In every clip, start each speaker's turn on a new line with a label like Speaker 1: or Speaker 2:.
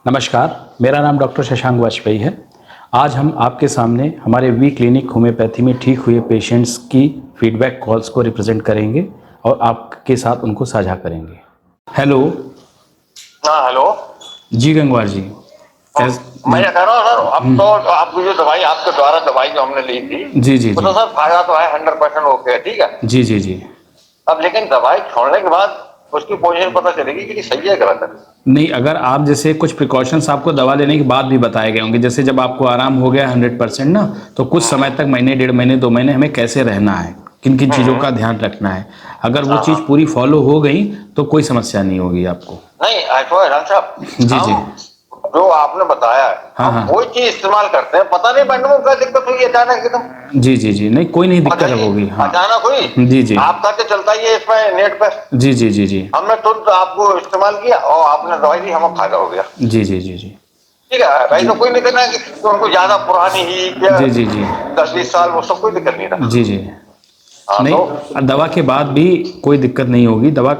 Speaker 1: नमस्कार, मेरा नाम डॉक्टर शशांक वाजपेयी है। आज हम आपके सामने हमारे वी क्लिनिक होम्योपैथी में ठीक हुए पेशेंट्स की फीडबैक कॉल्स को रिप्रेजेंट करेंगे और आपके साथ उनको साझा करेंगे। हेलो।
Speaker 2: हाँ हेलो।
Speaker 1: जी गंगवार जी।
Speaker 2: मैं ये कह रहा हूँ सर, अब तो आपकी जो दवाई आपके द्वारा दवाई जो हमने ली थी
Speaker 1: जी जी
Speaker 2: वो
Speaker 1: जी
Speaker 2: तो सर फायदा तो है 100% ओके है, ठीक है।
Speaker 1: जी जी जी।
Speaker 2: अब लेकिन दवाई छोड़ने के बाद उसकी पोजीशन पता चलेगी कि सही है गलत है।
Speaker 1: नहीं, अगर आप जैसे कुछ प्रिकॉशंस आपको दवा लेने के बाद भी बताए गए होंगे, जैसे जब आपको आराम हो गया 100% ना, तो कुछ समय तक, महीने, 1.5 महीने, 2 महीने हमें कैसे रहना है, किन किन चीज़ों का ध्यान रखना है, अगर वो चीज़ पूरी फॉलो हो गई तो कोई समस्या नहीं होगी आपको।
Speaker 2: नहीं ऐसा है डॉक्टर साहब,
Speaker 1: जी जी।
Speaker 2: हम जो आपने बताया है
Speaker 1: हाँ
Speaker 2: हम
Speaker 1: हाँ।
Speaker 2: वही चीज इस्तेमाल करते हैं, पता नहीं बैंड में क्या दिक्कत हुई अचानक एकदम।
Speaker 1: जी जी जी, नहीं कोई नहीं दिक्कत अब होगी। हाँ।
Speaker 2: अचानक हुई।
Speaker 1: जी जी
Speaker 2: आपका तो चलता ही है इसमें नेट पे।
Speaker 1: जी जी जी जी
Speaker 2: हमने तुरंत आपको इस्तेमाल किया और आपने दवाई दी, हमें फायदा हो गया।
Speaker 1: जी जी जी जी
Speaker 2: ठीक है भाई, तो कोई दिक्कत नहीं कि उनको ज्यादा पुरानी ही क्या
Speaker 1: जी जी जी
Speaker 2: 10-20 साल वो सब कोई दिक्कत नहीं था।
Speaker 1: जी जी।
Speaker 2: हाँ तो
Speaker 1: नहीं, दवा के बाद भी कोई दिक्कत नहीं होगी। दवा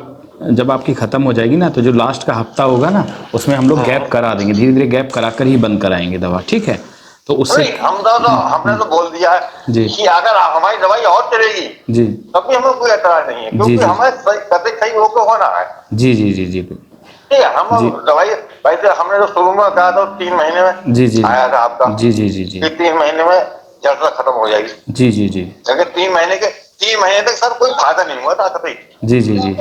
Speaker 1: जब आपकी ख़त्म हो जाएगी ना, तो जो लास्ट का हफ्ता होगा ना, उसमें हम लोग गैप करा देंगे, धीरे धीरे गैप करा कर ही बंद कराएंगे दवा, ठीक है। तो उससे
Speaker 2: नहीं, हम तो हमने तो बोल दिया है
Speaker 1: जी
Speaker 2: कि अगर हमारी दवाई और चलेगी
Speaker 1: जी
Speaker 2: तब भी हमें कोई एतराज नहीं है,
Speaker 1: जी
Speaker 2: क्योंकि
Speaker 1: जी
Speaker 2: हमें कभी सही होकर होना है।
Speaker 1: जी जी जी जी
Speaker 2: ठीक है, हम
Speaker 1: जी
Speaker 2: दवाई वैसे हमने जो शुरू में कहा था 3 महीने में
Speaker 1: जी जी
Speaker 2: आया था आपका
Speaker 1: जी जी जी जी
Speaker 2: कि 3 महीने में जड़ खत्म हो जाएगी।
Speaker 1: जी जी जी
Speaker 2: लेकिन 3 महीने तक सर कोई फायदा नहीं हुआ था कभी।
Speaker 1: जी जी जी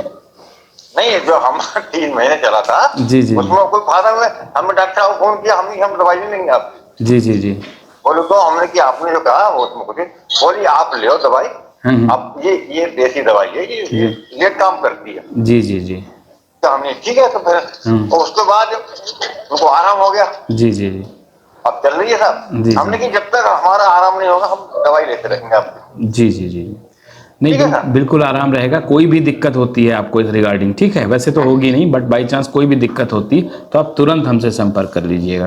Speaker 2: नहीं, जो हम 3 महीने चला था
Speaker 1: जी जी
Speaker 2: उसमें कोई फायदा हुआ। हमने डॉक्टर साहब को फोन किया, हम दवाई नहीं लेंगे आप।
Speaker 1: जी जी जी
Speaker 2: बोले तो हमने कि आपने जो कहा वो उसमें कुछ बोली आप ले दवाई। अब ये देसी दवाई है, ये लेट काम करती है।
Speaker 1: जी जी जी
Speaker 2: तो हमने ठीक है, तो फिर तो उसके बाद उनको आराम हो गया।
Speaker 1: जी जी जी
Speaker 2: अब चल रही है साहब।
Speaker 1: जी
Speaker 2: हमने कि जब तक हमारा आराम नहीं होगा हम दवाई लेते रहेंगे आपकी।
Speaker 1: जी जी जी। नहीं,
Speaker 2: ठीक है सर।
Speaker 1: बिल्कुल आराम रहेगा। कोई भी दिक्कत होती है आपको इस रिगार्डिंग, ठीक है, वैसे तो होगी नहीं, बट बाई चांस कोई भी दिक्कत होती तो आप तुरंत हमसे संपर्क कर लीजिएगा।